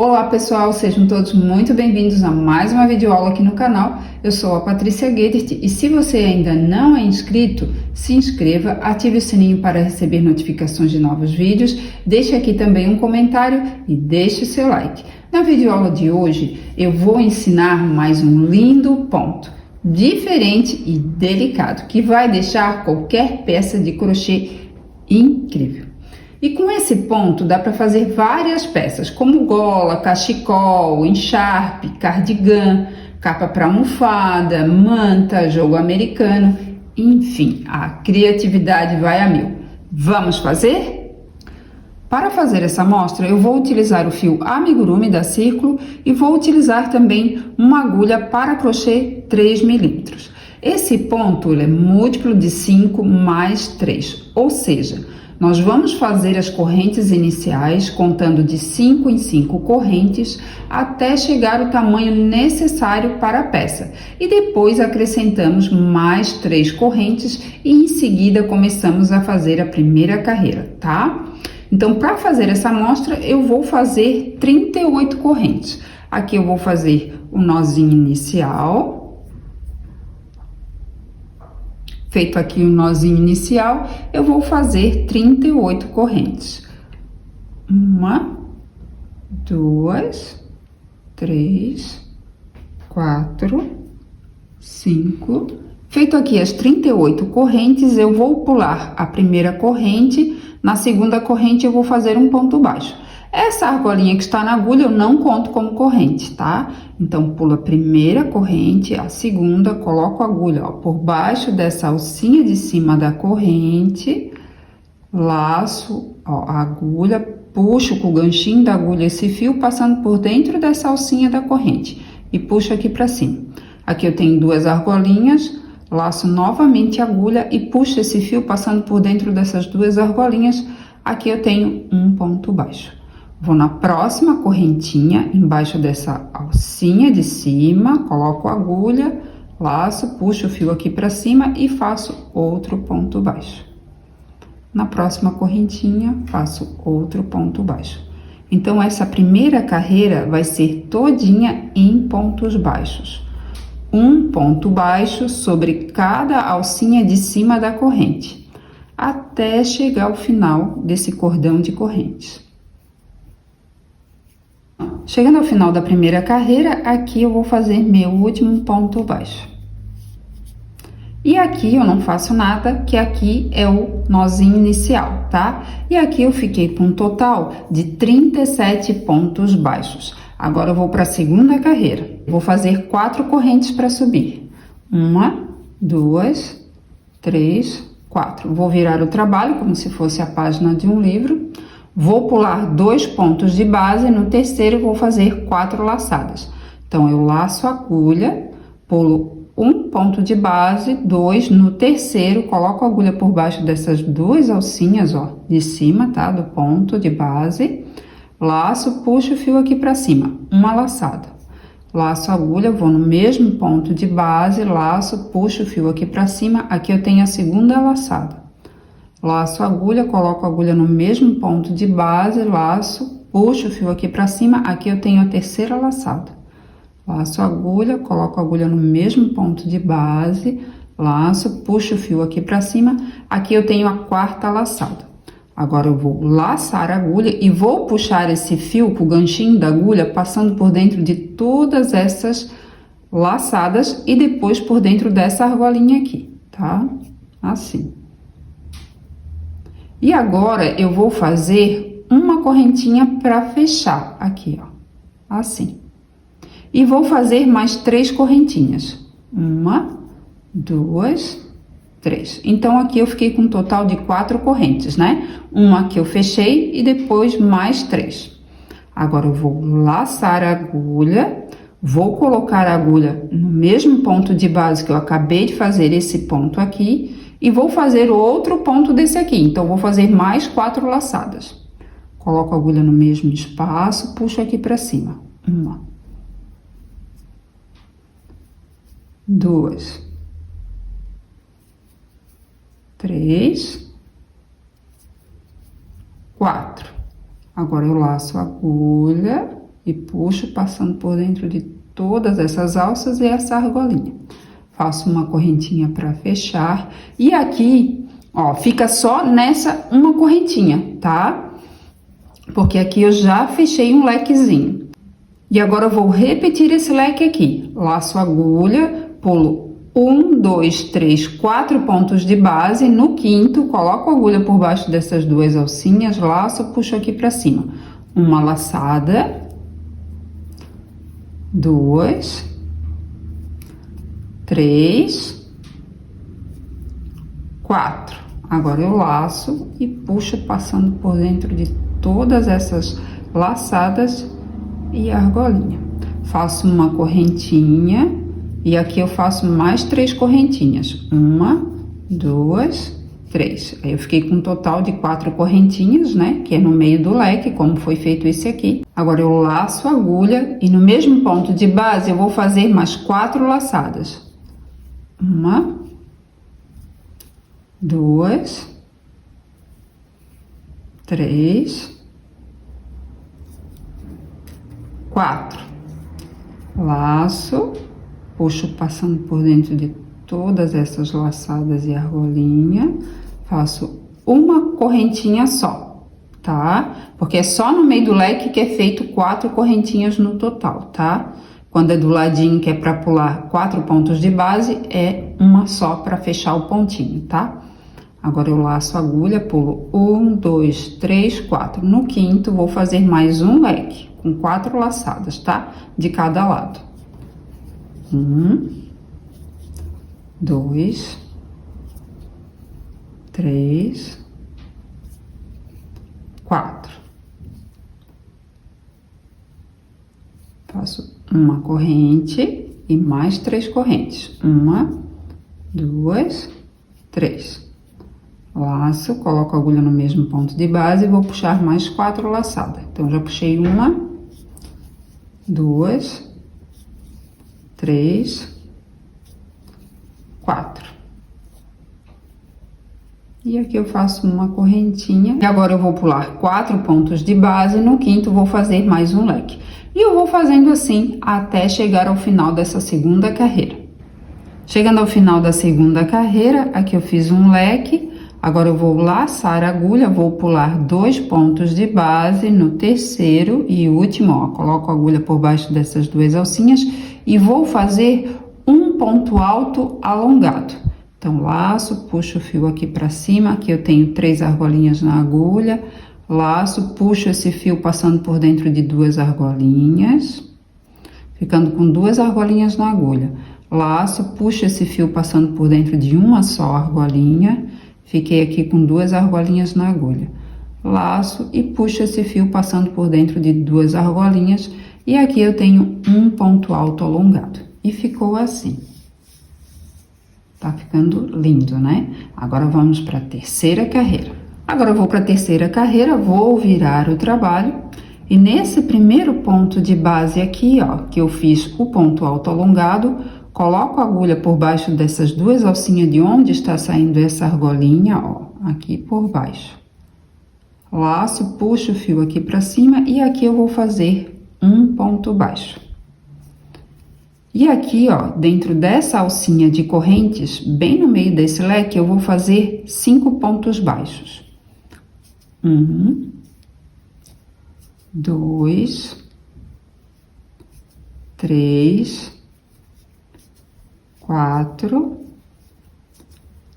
Olá pessoal, sejam todos muito bem-vindos a mais uma videoaula aqui no canal. Eu sou a Patrícia Gedert e se você ainda não é inscrito, se inscreva, ative o sininho para receber notificações de novos vídeos, deixe aqui também um comentário e deixe o seu like. Na videoaula de hoje eu vou ensinar mais um lindo ponto, diferente e delicado, que vai deixar qualquer peça de crochê incrível. E com esse ponto dá para fazer várias peças, como gola, cachecol, encharpe, cardigan, capa para almofada, manta, jogo americano, enfim, a criatividade vai a mil. Vamos fazer? Para fazer essa amostra, eu vou utilizar o fio amigurumi da Círculo e vou utilizar também uma agulha para crochê 3 milímetros. Esse ponto ele é múltiplo de 5 mais 3, ou seja, nós vamos fazer as correntes iniciais contando de 5 em 5 correntes até chegar o tamanho necessário para a peça. E depois acrescentamos mais 3 correntes e em seguida começamos a fazer a primeira carreira, tá? Então, para fazer essa amostra, eu vou fazer 38 correntes. Aqui eu vou fazer o nozinho inicial. Feito aqui o nozinho inicial, eu vou fazer 38 correntes. 1, 2, 3, 4, 5. Feito aqui as 38 correntes, eu vou pular a primeira corrente, na segunda corrente eu vou fazer um ponto baixo. Essa argolinha que está na agulha eu não conto como corrente, tá? Então, pulo a primeira corrente, a segunda, coloco a agulha, ó, por baixo dessa alcinha de cima da corrente, laço, ó, a agulha, puxo com o ganchinho da agulha esse fio, passando por dentro dessa alcinha da corrente e puxo aqui pra cima. Aqui eu tenho 2 argolinhas, laço novamente a agulha e puxo esse fio, passando por dentro dessas 2 argolinhas, aqui eu tenho um ponto baixo. Vou na próxima correntinha, embaixo dessa alcinha de cima, coloco a agulha, laço, puxo o fio aqui pra cima e faço outro ponto baixo. Na próxima correntinha, faço outro ponto baixo. Então, essa primeira carreira vai ser todinha em pontos baixos. Um ponto baixo sobre cada alcinha de cima da corrente, até chegar ao final desse cordão de correntes. Chegando ao final da primeira carreira, aqui eu vou fazer meu último ponto baixo. E aqui eu não faço nada, que aqui é o nozinho inicial, tá? E aqui eu fiquei com um total de 37 pontos baixos. Agora eu vou para a segunda carreira. Vou fazer 4 correntes para subir. 1, 2, 3, 4. Vou virar o trabalho como se fosse a página de um livro. Vou pular 2 pontos de base, no terceiro vou fazer 4 laçadas. Então, eu laço a agulha, pulo 1 ponto de base, 2, no terceiro, coloco a agulha por baixo dessas 2 alcinhas, ó, de cima, tá? Do ponto de base, laço, puxo o fio aqui pra cima, uma laçada. Laço a agulha, vou no mesmo ponto de base, laço, puxo o fio aqui pra cima, aqui eu tenho a segunda laçada. Laço a agulha, coloco a agulha no mesmo ponto de base, laço, puxo o fio aqui pra cima, aqui eu tenho a terceira laçada. Laço a agulha, coloco a agulha no mesmo ponto de base, laço, puxo o fio aqui pra cima, aqui eu tenho a quarta laçada. Agora eu vou laçar a agulha e vou puxar esse fio com o ganchinho da agulha, passando por dentro de todas essas laçadas e depois por dentro dessa argolinha aqui, tá? Assim. E agora, eu vou fazer uma correntinha para fechar aqui, ó, assim. E vou fazer mais 3 correntinhas. 1, 2, 3. Então, aqui eu fiquei com um total de 4 correntes, né? Uma que eu fechei e depois mais 3. Agora, eu vou laçar a agulha, vou colocar a agulha no mesmo ponto de base que eu acabei de fazer esse ponto aqui, e vou fazer outro ponto desse aqui, então, vou fazer mais 4 laçadas. Coloco a agulha no mesmo espaço, puxo aqui pra cima. 1, 2, 3, 4. Agora, eu laço a agulha e puxo passando por dentro de todas essas alças e essa argolinha. Faço uma correntinha para fechar e aqui, ó, fica só nessa uma correntinha, tá? Porque aqui eu já fechei um lequezinho. E agora eu vou repetir esse leque aqui. Laço a agulha, pulo 1, 2, 3, 4 pontos de base. No quinto, coloco a agulha por baixo dessas duas alcinhas, laço, puxo aqui pra cima. Uma laçada, 2, 3, 4. Agora eu laço e puxo passando por dentro de todas essas laçadas e argolinha. Faço uma correntinha e aqui eu faço mais 3 correntinhas. 1, 2, 3. Aí eu fiquei com um total de 4 correntinhas, né? Que é no meio do leque, como foi feito esse aqui. Agora eu laço a agulha e no mesmo ponto de base eu vou fazer mais 4 laçadas. 1, 2, 3, 4. Laço, puxo passando por dentro de todas essas laçadas e argolinha, faço uma correntinha só, tá? Porque é só no meio do leque que é feito 4 correntinhas no total, tá? Quando é do ladinho que é para pular 4 pontos de base, é uma só para fechar o pontinho, tá? Agora eu laço a agulha, pulo 1, 2, 3, 4. No quinto, vou fazer mais um leque, com 4 laçadas, tá? De cada lado. 1, 2, 3, 4. Faço uma corrente e mais 3 correntes. 1, 2, 3. Laço, coloco a agulha no mesmo ponto de base e vou puxar mais 4 laçadas. Então, já puxei 1, 2, 3, 4. E aqui eu faço uma correntinha. E agora eu vou pular 4 pontos de base. No quinto, vou fazer mais um leque. E eu vou fazendo assim até chegar ao final dessa segunda carreira. Chegando ao final da segunda carreira, aqui eu fiz um leque. Agora eu vou laçar a agulha, vou pular 2 pontos de base no terceiro e último, ó. Coloco a agulha por baixo dessas duas alcinhas e vou fazer um ponto alto alongado. Então, laço, puxo o fio aqui pra cima, aqui eu tenho 3 argolinhas na agulha, laço, puxo esse fio passando por dentro de 2 argolinhas, ficando com 2 argolinhas na agulha. Laço, puxo esse fio passando por dentro de uma só argolinha, fiquei aqui com 2 argolinhas na agulha. Laço e puxo esse fio passando por dentro de 2 argolinhas e aqui eu tenho um ponto alto alongado. E ficou assim. Tá ficando lindo, né? Agora vamos para a terceira carreira. Agora eu vou para a terceira carreira, vou virar o trabalho e nesse primeiro ponto de base aqui, ó, que eu fiz o ponto alto alongado, coloco a agulha por baixo dessas duas alcinhas de onde está saindo essa argolinha, ó, aqui por baixo. Laço, puxo o fio aqui para cima e aqui eu vou fazer um ponto baixo. E aqui, ó, dentro dessa alcinha de correntes, bem no meio desse leque, eu vou fazer 5 pontos baixos. 1, 2, 3, 4,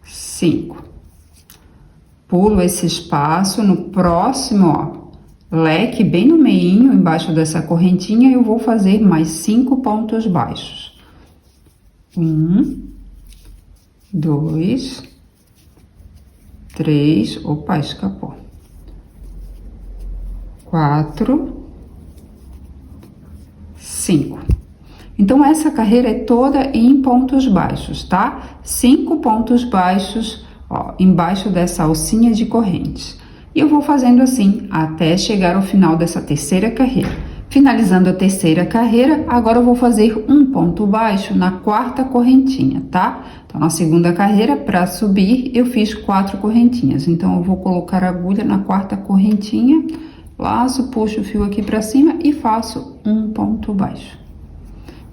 5. Pulo esse espaço no próximo, ó, leque bem no meinho, embaixo dessa correntinha, eu vou fazer mais 5 pontos baixos. 1, 2, 3, opa, escapou. 4, 5. Então, essa carreira é toda em pontos baixos, tá? 5 pontos baixos, ó, embaixo dessa alcinha de correntes. E eu vou fazendo assim até chegar ao final dessa terceira carreira. Finalizando a terceira carreira, agora eu vou fazer um ponto baixo na quarta correntinha, tá? Então, na segunda carreira, para subir, eu fiz 4 correntinhas. Então, eu vou colocar a agulha na quarta correntinha, laço, puxo o fio aqui pra cima e faço um ponto baixo.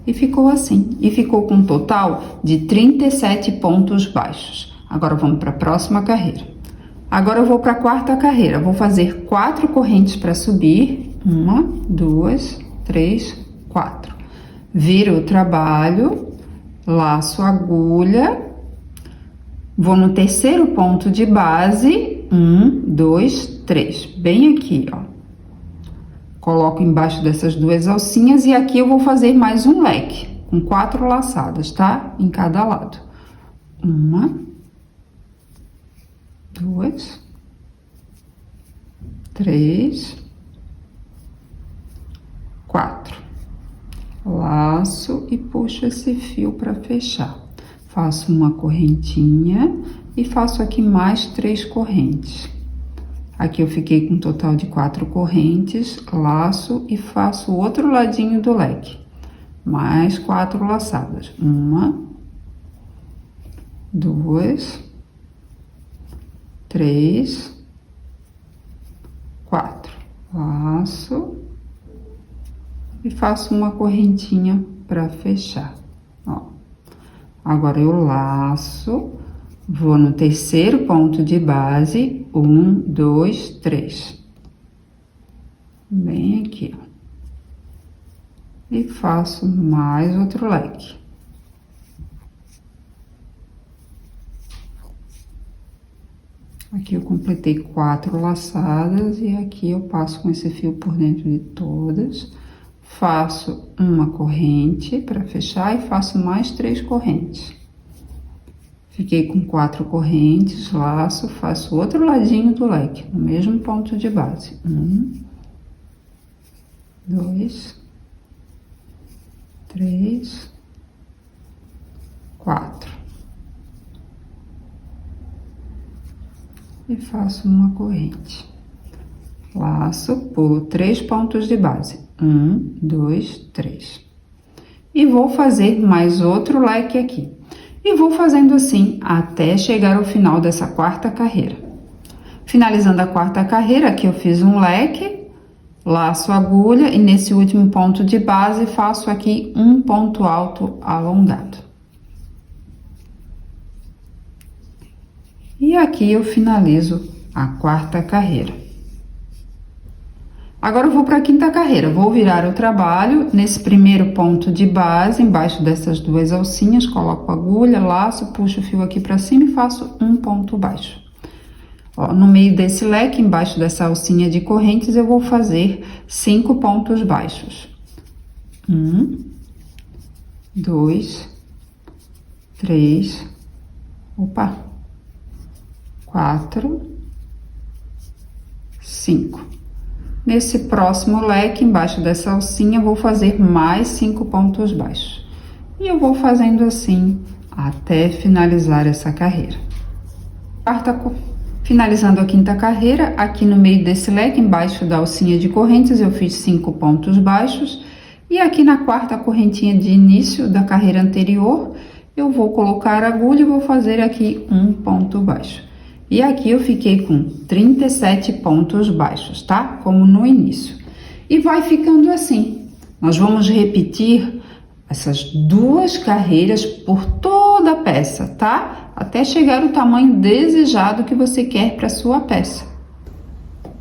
E ficou assim, e ficou com um total de 37 pontos baixos. Agora vamos para a próxima carreira. Agora eu vou para a quarta carreira, vou fazer 4 correntes para subir, 1, 2, 3, 4. Viro o trabalho, laço a agulha, vou no terceiro ponto de base, 1, 2, 3, bem aqui, ó. Coloco embaixo dessas 2 alcinhas e aqui eu vou fazer mais um leque, com 4 laçadas, tá? Em cada lado. 1, 2, 3, 4. Laço e puxo esse fio para fechar. Faço uma correntinha e faço aqui mais 3 correntes. Aqui eu fiquei com um total de 4 correntes, laço e faço o outro ladinho do leque. Mais 4 laçadas. 1, 2, 3, 4. Laço e faço uma correntinha para fechar, ó. Agora eu laço, vou no terceiro ponto de base, 1, 2, 3. Bem aqui, ó. E faço mais outro leque. Aqui eu completei 4 laçadas e aqui eu passo com esse fio por dentro de todas. Faço uma corrente para fechar e faço mais 3 correntes. Fiquei com 4 correntes, laço, faço outro ladinho do leque, no mesmo ponto de base. 1, 2, 3, 4. E faço uma corrente. Laço, pulo 3 pontos de base. 1, 2, 3. E vou fazer mais outro leque aqui. E vou fazendo assim até chegar ao final dessa quarta carreira. Finalizando a quarta carreira, aqui eu fiz um leque, laço a agulha e nesse último ponto de base faço aqui um ponto alto alongado. E aqui eu finalizo a quarta carreira. Agora eu vou para a quinta carreira, vou virar o trabalho, nesse primeiro ponto de base, embaixo dessas 2 alcinhas, coloco a agulha, laço, puxo o fio aqui para cima e faço um ponto baixo. Ó, no meio desse leque, embaixo dessa alcinha de correntes, eu vou fazer 5 pontos baixos. 1, 2, 3, 4, 5. Nesse próximo leque, embaixo dessa alcinha, vou fazer mais 5 pontos baixos. E eu vou fazendo assim até finalizar essa carreira. Finalizando a quinta carreira, aqui no meio desse leque, embaixo da alcinha de correntes, eu fiz 5 pontos baixos. E aqui na quarta correntinha de início da carreira anterior, eu vou colocar a agulha e vou fazer aqui um ponto baixo. E aqui eu fiquei com 37 pontos baixos, tá? Como no início. E vai ficando assim. Nós vamos repetir essas 2 carreiras por toda a peça, tá? Até chegar o tamanho desejado que você quer para sua peça.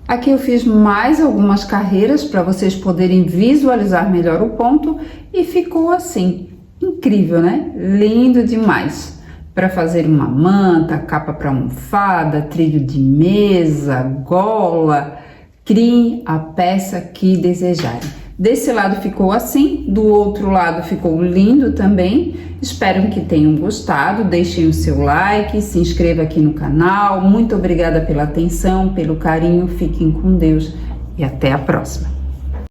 Aqui eu fiz mais algumas carreiras para vocês poderem visualizar melhor o ponto e ficou assim. Incrível, né? Lindo demais. Para fazer uma manta, capa para almofada, trilho de mesa, gola, criem a peça que desejarem. Desse lado ficou assim, do outro lado ficou lindo também. Espero que tenham gostado, deixem o seu like, se inscreva aqui no canal. Muito obrigada pela atenção, pelo carinho, fiquem com Deus e até a próxima.